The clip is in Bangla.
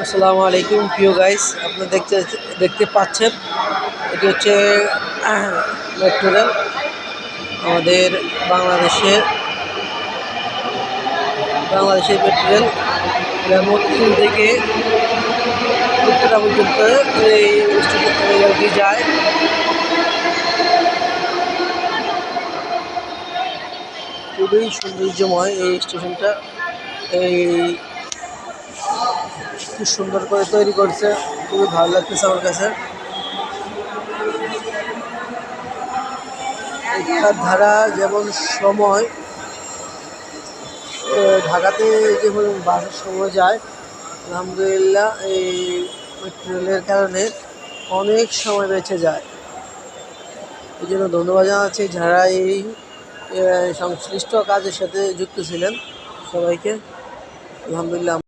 আসসালামু আলাইকুম প্রিয় গাইস, আপনারা দেখতে পাচ্ছেন এটি হচ্ছে মেট্রো রেল। আমাদের বাংলাদেশের মেট্রো রেল মতিঝিল থেকে উত্তরা পর্যন্ত এই রেলটি যায়। খুবই সৌন্দর্যময় এই স্টেশনটা। এই খুব সুন্দর করে তৈরি করছে, খুবই ভালো লাগতেছে আমার কাছে। এটার ধারা যেমন সময় ঢাকাতে যেমন বাসের সময় যায়, আলহামদুলিল্লাহ এই মেট্রো রেলের কারণে অনেক সময় বেঁচে যায়। এই জন্য ধন্যবাদ জানাচ্ছি যারা এই সংশ্লিষ্ট কাজের সাথে যুক্ত ছিলেন সবাইকে। আলহামদুলিল্লাহ।